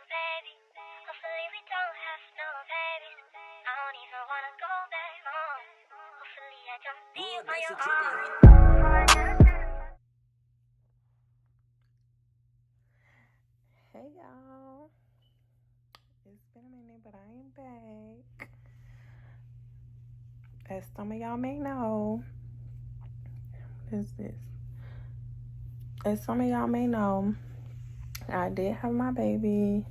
baby. Hopefully we don't have no babies. I don't even wanna go back home. Hopefully I don't be on your own. Hey y'all, it's been a minute, but I am back. As some of y'all may know, what is this? As some of y'all may know, I did have my baby.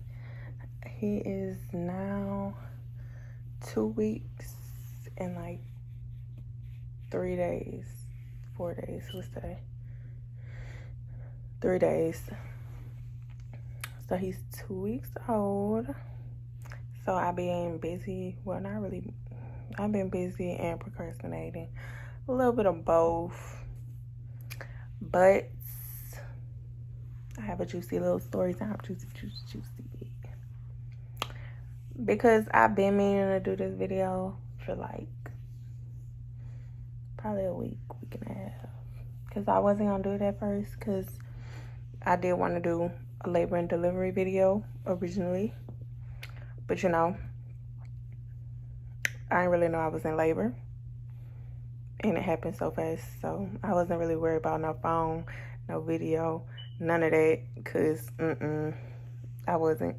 He is now 2 weeks and like 3 days, 4 days, what's today? 3 days. So he's 2 weeks old. So I've been busy. Well, not really. I've been busy and procrastinating. A little bit of both. But I have a juicy little story time. Juicy. Because I've been meaning to do this video for like probably a week and a half. Because I wasn't going to do it at first. Because I did want to do a labor and delivery video originally. But you know, I didn't really know I was in labor. And it happened so fast. So I wasn't really worried about no phone, no video, none of that. Because, I wasn't.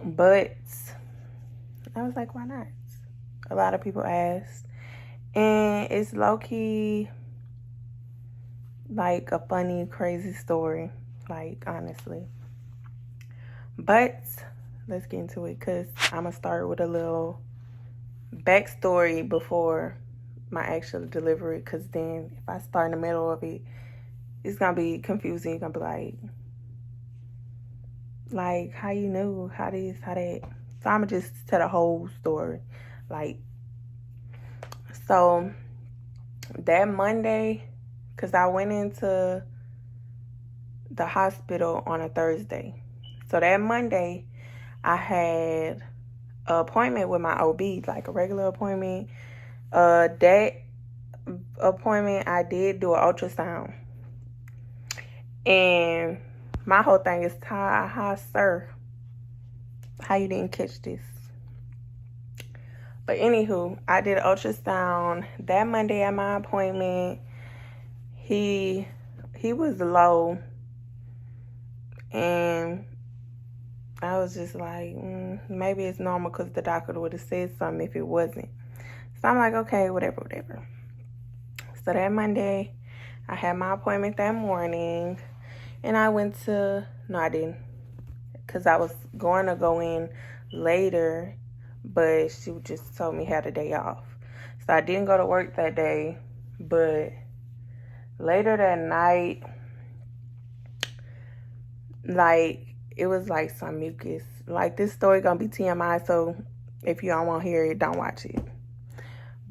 But I was like, why not? A lot of people asked. And it's low-key like a funny, crazy story. Like, honestly. But let's get into it. Because I'm going to start with a little backstory before my actual delivery. Because then if I start in the middle of it, it's going to be confusing. You're going to be like, how you knew? How this, how that? So I'm going to just tell the whole story. Like, so that Monday, because I went into the hospital on a Thursday. So that Monday, I had an appointment with my OB, like a regular appointment. That appointment, I did do an ultrasound. And my whole thing is, hi, sir. How you didn't catch this? But anywho, I did an ultrasound that Monday at my appointment. He was low. And I was just like, maybe it's normal because the doctor would have said something if it wasn't. So I'm like, okay, whatever. So that Monday, I had my appointment that morning. And I went to, no, I didn't. Because I was going to go in later, but she just told me I had a day off. So I didn't go to work that day. But later that night, like, it was like some mucus. Like, this story gonna be TMI, so if you don't want to hear it, don't watch it.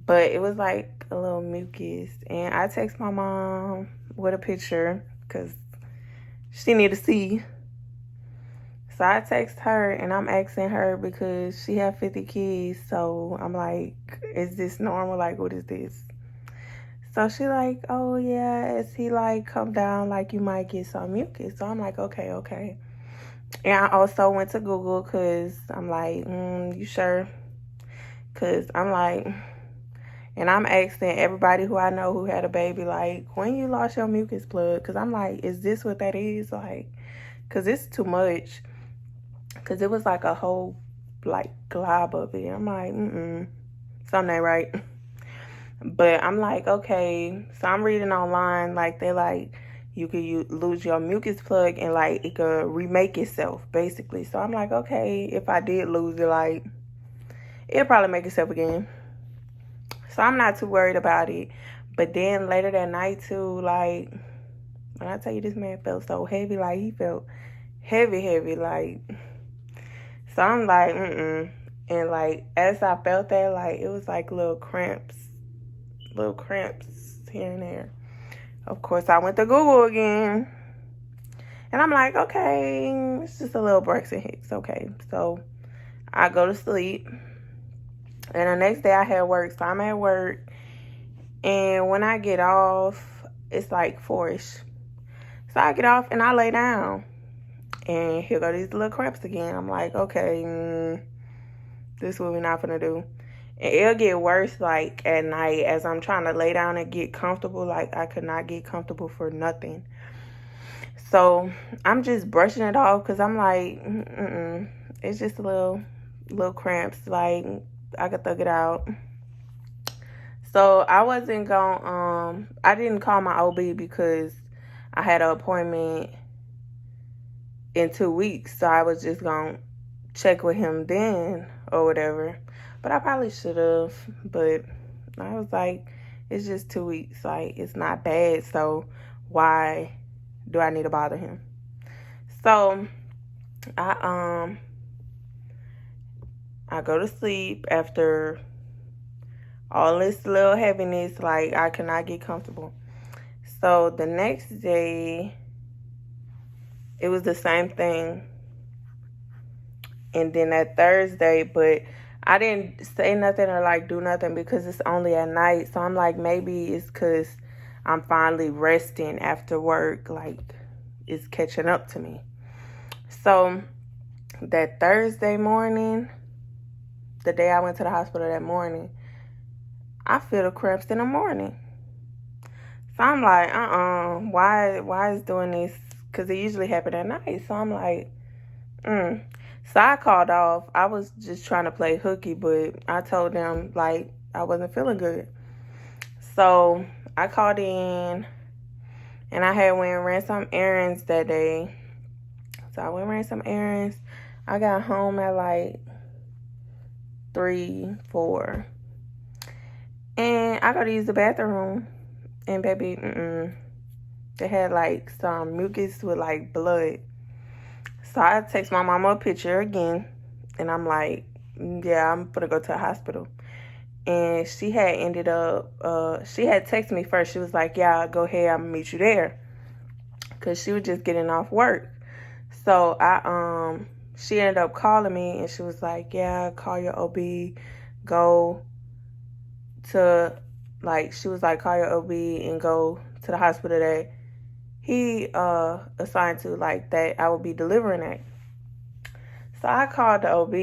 But it was like a little mucus. And I text my mom with a picture because she need to see. So I text her and I'm asking her because she had 50 kids. So I'm like, is this normal? Like, what is this? So she like, oh yeah, as he like come down, like you might get some mucus. So I'm like, okay. And I also went to Google because I'm like, you sure? Because I'm like, and I'm asking everybody who I know who had a baby, like, when you lost your mucus plug? Because I'm like, is this what that is? Like, because it's too much. Because it was like a whole, like, glob of it. I'm like, something ain't right. But I'm like, okay. So I'm reading online, like, they like, you could lose your mucus plug and, like, it could remake itself, basically. So I'm like, okay, if I did lose it, like, it'll probably make itself again. So I'm not too worried about it. But then later that night, too, like, when I tell you this man felt so heavy, like, he felt heavy, like. So I'm like, And, like, as I felt that, like, it was like little cramps here and there. Of course, I went to Google again. And I'm like, okay, it's just a little Braxton Hicks, okay. So I go to sleep. And the next day I had work. So I'm at work. And when I get off, it's like 4-ish. So I get off and I lay down. And here go these little cramps again. I'm like, okay, this is what we're not gonna do. And it'll get worse like at night as I'm trying to lay down and get comfortable. Like I could not get comfortable for nothing. So I'm just brushing it off because I'm like, it's just a little cramps. Like I could thug it out. So I wasn't going. I didn't call my OB because I had an appointment in 2 weeks. So I was just gonna check with him then or whatever. But I probably should have. But I was like, it's just 2 weeks. Like it's not bad. So why do I need to bother him? So I go to sleep after all this little heaviness. Like I cannot get comfortable. So the next day, it was the same thing. And then that Thursday, but I didn't say nothing or like do nothing because it's only at night. So I'm like, maybe it's because I'm finally resting after work. Like it's catching up to me. So that Thursday morning, the day I went to the hospital that morning, I feel the cramps in the morning. So I'm like, why is doing this? Because it usually happen at night. So I'm like, So I called off. I was just trying to play hooky, but I told them, like, I wasn't feeling good. So I called in, and I had went and ran some errands that day. So I went and ran some errands. I got home at, like, 3, 4. And I got to use the bathroom. And, baby, they had, like, some mucus with, like, blood. So I text my mama a picture again. And I'm like, yeah, I'm going to go to the hospital. And she had ended up, she had texted me first. She was like, yeah, go ahead. I'm going to meet you there. Because she was just getting off work. So she ended up calling me. And she was like, yeah, call your OB. Go to, like, she was like, call your OB and go to the hospital that he assigned to, like, that I would be delivering at. So I called the OB,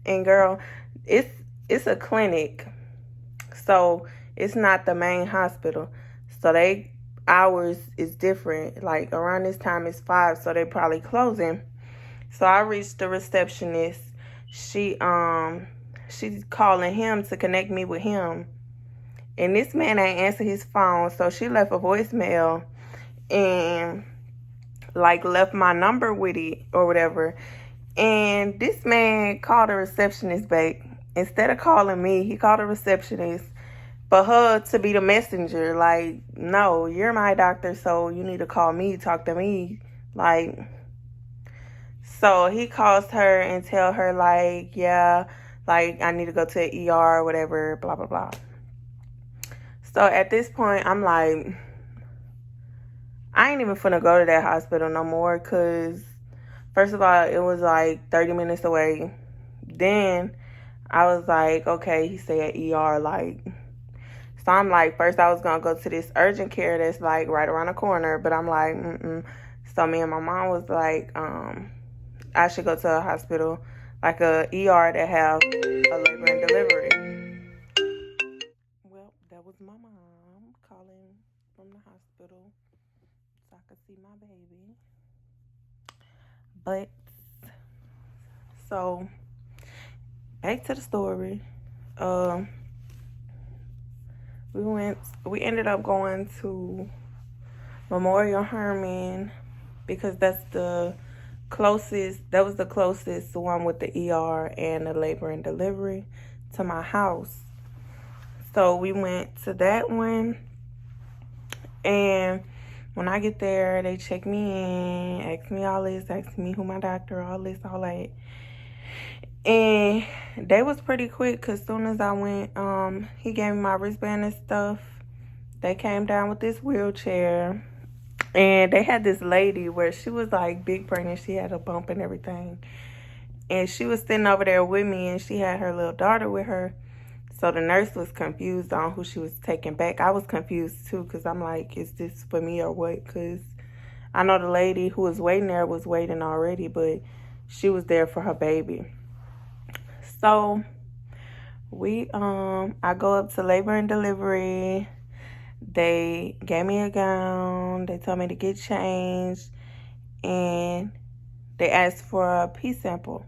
and girl, it's a clinic, so it's not the main hospital. So they hours is different. Like around this time it's 5, so they probably closing. So I reached the receptionist. She's calling him to connect me with him, and this man ain't answer his phone. So she left a voicemail and like left my number with it or whatever. And this man called the receptionist back. Instead of calling me, he called the receptionist for her to be the messenger. Like, no, you're my doctor, so you need to call me, talk to me. Like, so he calls her and tell her, like, yeah, like, I need to go to the ER or whatever, blah, blah, blah. So at this point, I'm like, I ain't even finna go to that hospital no more because, first of all, it was like 30 minutes away. Then I was like, okay, he said ER, like. So I'm like, first I was going to go to this urgent care that's like right around the corner. But I'm like, So me and my mom was like, I should go to a hospital, like a ER that have a labor and delivery. Well, that was my mom calling from the hospital so I could see my baby. But, so, back to the story. We ended up going to Memorial Hermann because that was the closest one with the ER and the labor and delivery to my house. So we went to that one, and when I get there, they check me in, ask me all this, ask me who my doctor, all this, all that. And they was pretty quick because as soon as I went, he gave me my wristband and stuff. They came down with this wheelchair. And they had this lady where she was like big pregnant. She had a bump and everything. And she was sitting over there with me, and she had her little daughter with her. So the nurse was confused on who she was taking back. I was confused too because I'm like, is this for me or what? Because I know the lady who was waiting there was waiting already, but she was there for her baby. So I go up to labor and delivery. They gave me a gown. They told me to get changed, and they asked for a pee sample.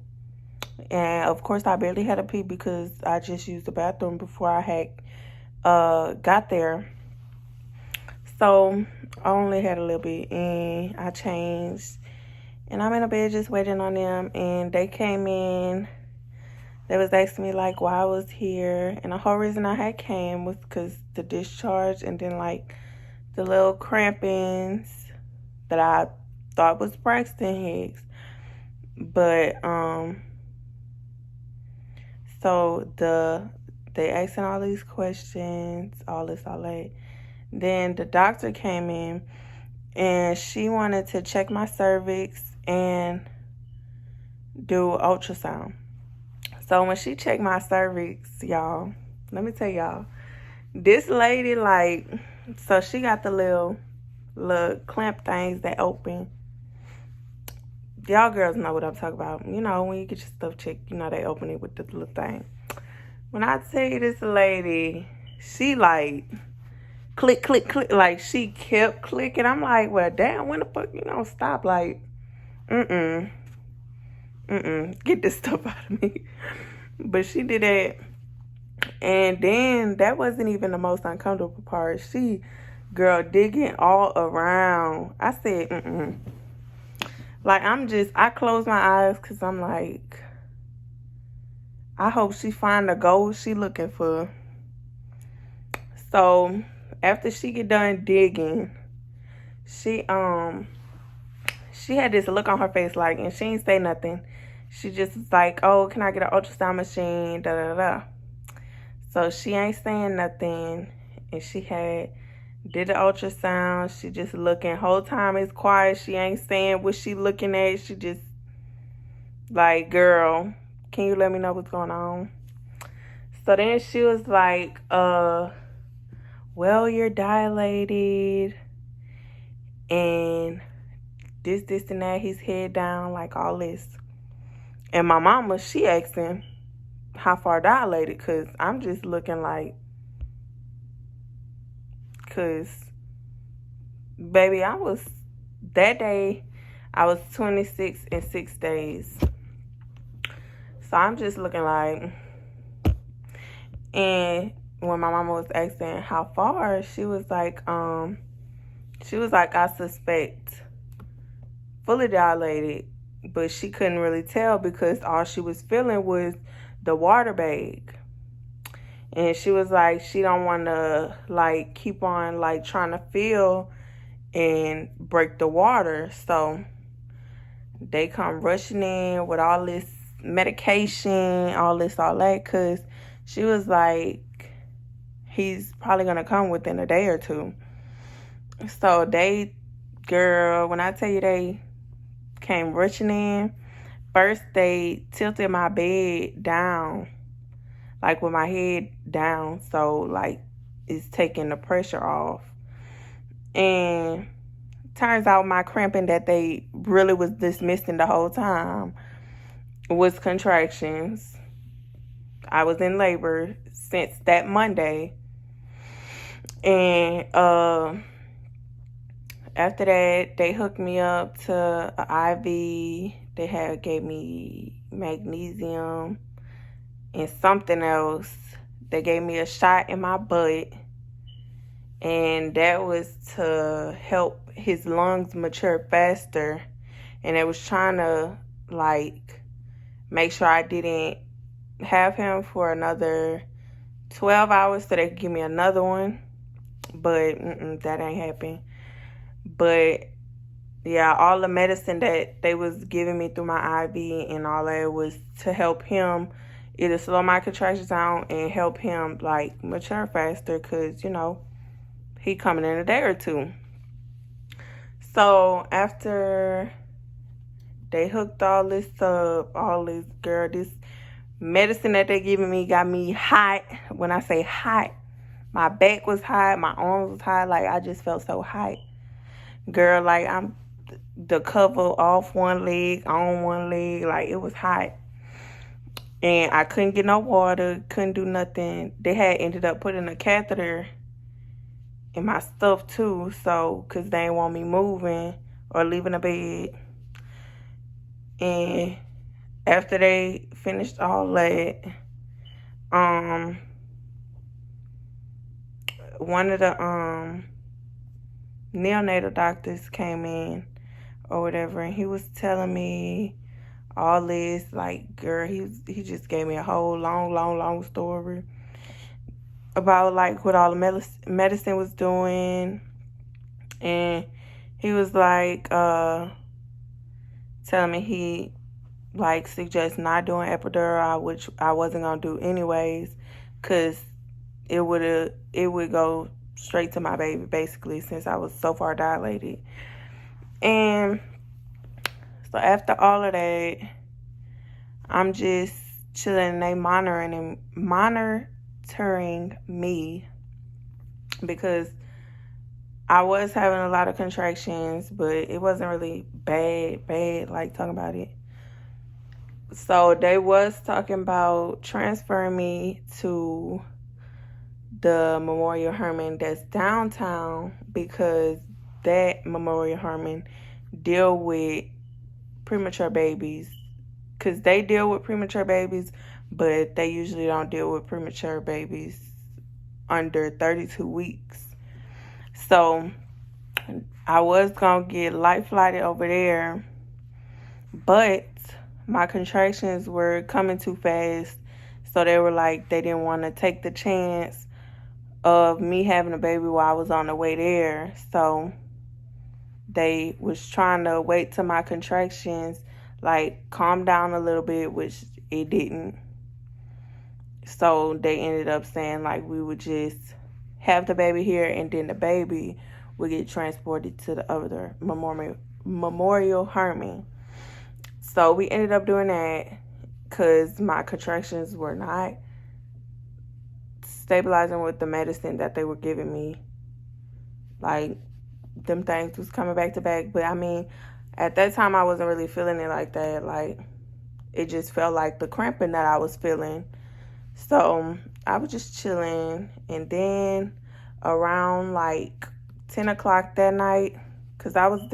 And of course, I barely had a pee because I just used the bathroom before I had got there. So I only had a little bit, and I changed, and I'm in a bed just waiting on them. And they came in. They was asking me like why I was here, and the whole reason I had came was because the discharge, and then like the little crampings that I thought was Braxton Hicks. But so they asking all these questions, all that. Then the doctor came in, and she wanted to check my cervix and do ultrasound. So when she checked my cervix, y'all, let me tell y'all, this lady, like, so she got the little clamp things that open. Y'all girls know what I'm talking about. You know, when you get your stuff checked, you know they open it with the little thing. When I tell you this lady, she like click, click, click, like she kept clicking. I'm like, well, damn, when the fuck you don't stop? Like, get this stuff out of me. But she did that. And then that wasn't even the most uncomfortable part. She, girl, digging all around. I said, Like, I closed my eyes because I'm like, I hope she find the gold she looking for. So after she get done digging, she had this look on her face, like, and she ain't say nothing. She just was like, oh, can I get an ultrasound machine? Da da da. So she ain't saying nothing, and she did the ultrasound. She just looking. Whole time it's quiet. She ain't saying what she looking at. She just like, girl, can you let me know what's going on? So then she was like, well, you're dilated, and this, and that. His head down, like all this. And my mama, she asking how far dilated, because I'm just looking like, because, baby, that day, I was 26 and 6 days. So I'm just looking like, and when my mama was asking how far, she was like, I suspect fully dilated, but she couldn't really tell because all she was feeling was the water bag. And she was like, she don't want to like keep on like trying to feel and break the water. So they come rushing in with all this medication, all that, because she was like, he's probably going to come within a day or two. So girl, when I tell you they came rushing in, first they tilted my bed down, like with my head down, so like it's taking the pressure off. And turns out my cramping that they really was dismissing the whole time was contractions. I was in labor since that Monday. And after that, they hooked me up to an IV. They gave me magnesium and something else. They gave me a shot in my butt, and that was to help his lungs mature faster. And they was trying to like make sure I didn't have him for another 12 hours so they could give me another one, but that ain't happening. But yeah, all the medicine that they was giving me through my IV and all that was to help him either slow my contractions down and help him like mature faster, because you know he coming in a day or two. So after they hooked all this up, this medicine that they giving me got me hot. When I say hot, my back was hot, my arms was hot, like I just felt so hot. Girl, like the cover off one leg, on one leg. Like, it was hot. And I couldn't get no water, couldn't do nothing. They had ended up putting a catheter in my stuff too, so, because they didn't want me moving or leaving the bed. And after they finished all that, one of the neonatal doctors came in or whatever, and he was telling me all this, like, girl, he just gave me a whole long story about, like, what all the medicine was doing. And he was like telling me he, like, suggests not doing epidural, which I wasn't gonna do anyways, because it would go straight to my baby, basically, since I was so far dilated. And so after all of that, I'm just chilling, and they monitoring me, because I was having a lot of contractions, but it wasn't really bad, like, talking about it. So they was talking about transferring me to the Memorial Hermann that's downtown, because that Memorial Hermann deal with premature babies. Because they deal with premature babies, but they usually don't deal with premature babies under 32 weeks. So I was going to get light flighted over there, but my contractions were coming too fast. So they were like, they didn't want to take the chance of me having a baby while I was on the way there. So they was trying to wait till my contractions, like, calm down a little bit, which it didn't. So they ended up saying, like, we would just have the baby here, and then the baby would get transported to the other Memorial Hermann. So we ended up doing that, because my contractions were not stabilizing with the medicine that they were giving me. Like, them things was coming back to back. But I mean, at that time I wasn't really feeling it like that. Like, it just felt like the cramping that I was feeling. So I was just chilling. And then around like 10 o'clock that night, because I got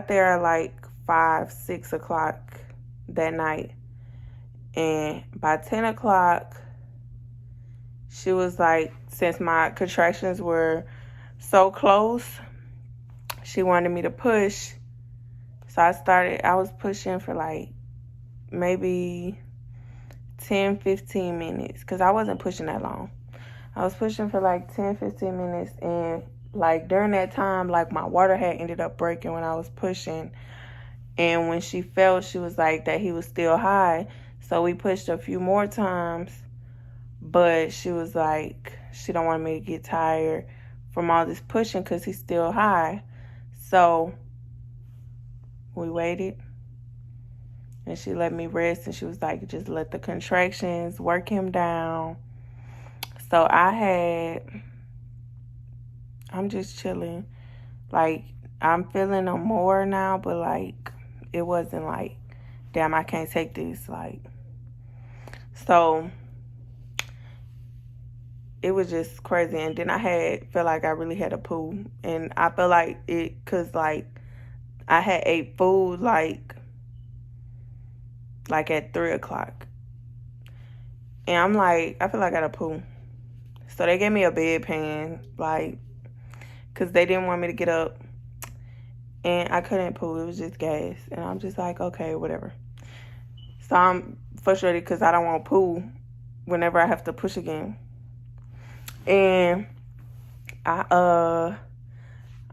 there at like 5, 6 o'clock that night. And by 10 o'clock, she was like, since my contractions were so close, she wanted me to push. So I was pushing for like maybe 10, 15 minutes, because I wasn't pushing that long. I was pushing for like 10, 15 minutes, and like during that time, like, my water had ended up breaking when I was pushing. And when she felt, she was like that he was still high. So we pushed a few more times, but she was like, she don't want me to get tired from all this pushing because he's still high. So we waited, and she let me rest, and she was like, just let the contractions work him down. So I'm just chilling. Like, I'm feeling them more now, but like, it wasn't like, damn, I can't take this. Like, so it was just crazy. And then I felt like I really had a poo, and I felt like it, cause like I had ate food like at 3 o'clock, and I'm like, I feel like I got a poo. So they gave me a bedpan, like, cause they didn't want me to get up, and I couldn't poo. It was just gas, and I'm just like, okay, whatever. So I'm frustrated because I don't want to poo whenever I have to push again. And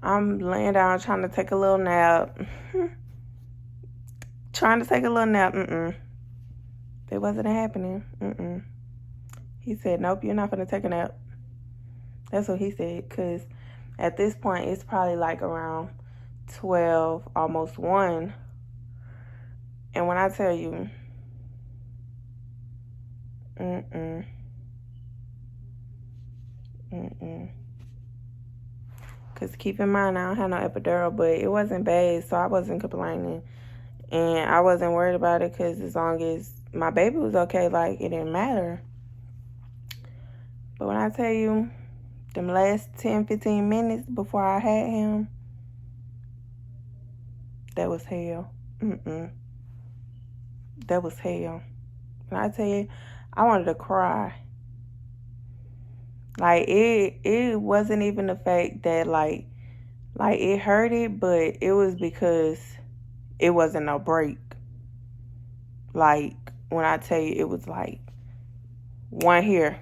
I'm laying down trying to take a little nap. It wasn't happening. He said, nope, you're not going to take a nap. That's what he said, because at this point, it's probably like around 12, almost 1. And when I tell you, Because keep in mind, I don't have no epidural, but it wasn't bad, so I wasn't complaining. And I wasn't worried about it because as long as my baby was okay, like, it didn't matter. But when I tell you, them last 10, 15 minutes before I had him, that was hell. That was hell. When I tell you, I wanted to cry. Like, it wasn't even the fact that, like it hurted, but it was because it wasn't no break. Like, when I tell you, it was like, one here,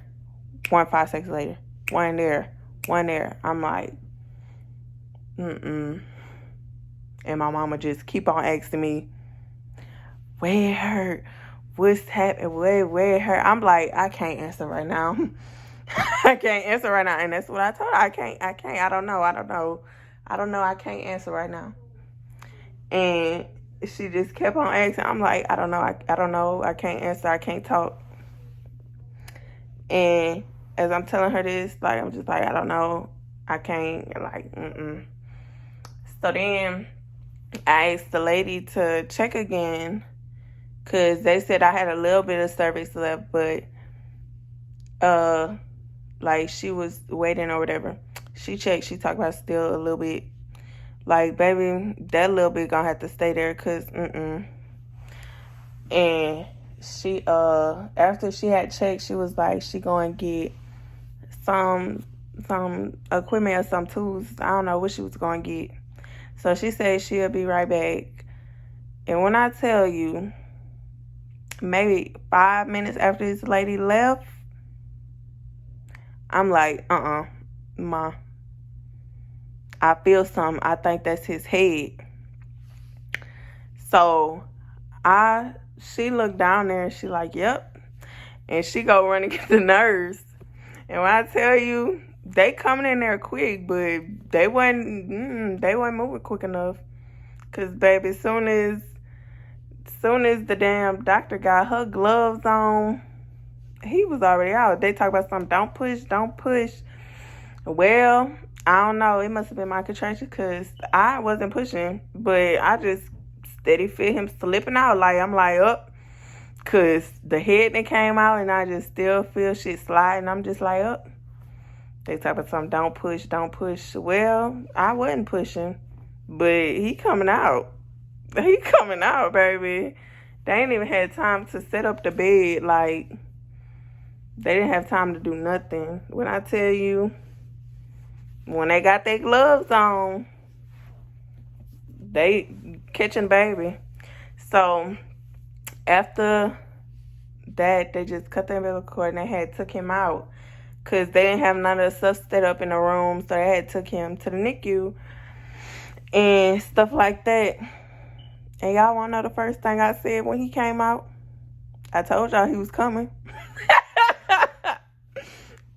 5 seconds later, one there, one there. I'm like, And my mama just keep on asking me, where it hurt? What's happened? Where it hurt? I'm like, I can't answer right now. I can't answer right now. And that's what I told her. I can't. I don't know. I can't answer right now. And she just kept on asking. I'm like, I don't know. I don't know. I can't answer. I can't talk. And as I'm telling her this, like, I'm just like, I don't know. I can't. Like, So then I asked the lady to check again because they said I had a little bit of cervix left, but like, she was waiting or whatever. She checked. She talked about still a little bit. Like, baby, that little bit gonna have to stay there because, And she, after she had checked, she was like, she gonna get some equipment or some tools. I don't know what she was gonna get. So she said she'll be right back. And when I tell you, maybe 5 minutes after this lady left, I'm like, Ma, I feel something. I think that's his head. So she looked down there and she like, yep. And she go run and get the nurse. And when I tell you, they coming in there quick, but they wasn't moving quick enough. Cause baby, as soon as the damn doctor got her gloves on, he was already out. They talk about something, don't push. Well, I don't know. It must have been my contraction because I wasn't pushing, but I just steady feel him slipping out. Like, I'm like, up. Because the head that came out and I just still feel shit sliding. I'm just like, up. They talk about something, don't push. Well, I wasn't pushing, but he coming out. He coming out, baby. They ain't even had time to set up the bed. Like, they didn't have time to do nothing. When I tell you, when they got their gloves on, they catching baby. So after that, they just cut the umbilical cord and they had took him out because they didn't have none of the stuff set up in the room. So they had took him to the NICU and stuff like that. And y'all want to know the first thing I said when he came out? I told y'all he was coming.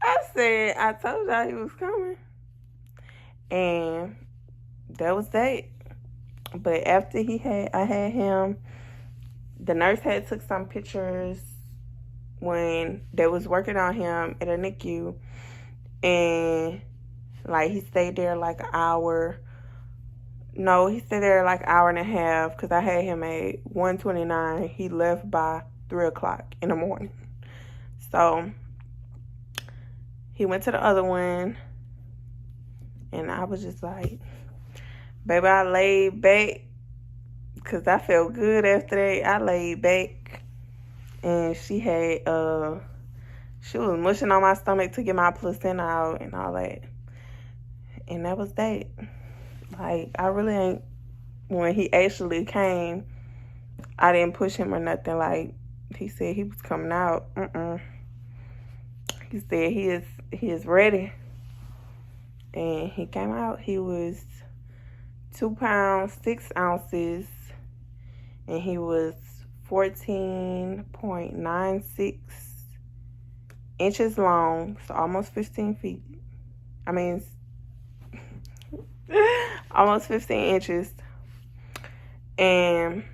I told y'all he was coming. And that was that. But after I had him, the nurse had took some pictures when they was working on him at a NICU. And, like, he stayed there like an hour. No, he stayed there like an hour and a half because I had him at 1:29. He left by 3 o'clock in the morning. So he went to the other one. And I was just like, baby, I laid back because I felt good after that. I laid back and she was mushing on my stomach to get my placenta out and all that. And that was that. Like, I really ain't, when he actually came, I didn't push him or nothing. Like, he said he was coming out. He said he is ready. And he came out. He was 2 pounds, 6 ounces. And he was 14.96 inches long. So almost 15 feet. I mean, almost 15 inches. And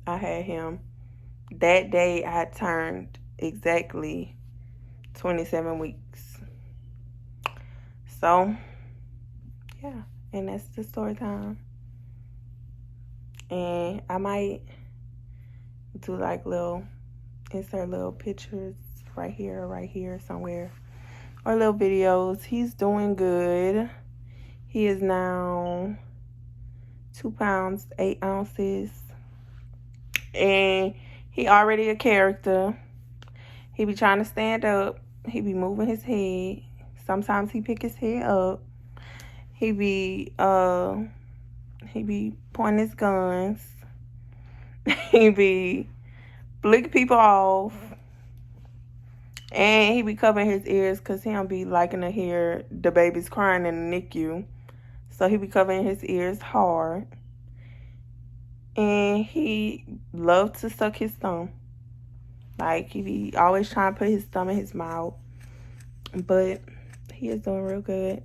I had him. That day I turned exactly 27 weeks. So, yeah. And that's the story time. And I might do like insert little pictures right here, somewhere. Or little videos. He's doing good. He is now 2 pounds, 8 ounces. And he already a character. He be trying to stand up. He be moving his head. Sometimes he pick his head up. He be pointing his guns. He be flick people off. And he be covering his ears because he don't be liking to hear the babies crying in the NICU. So he be covering his ears hard. And he loves to suck his thumb. Like, he be always trying to put his thumb in his mouth. But he is doing real good.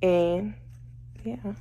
And, yeah.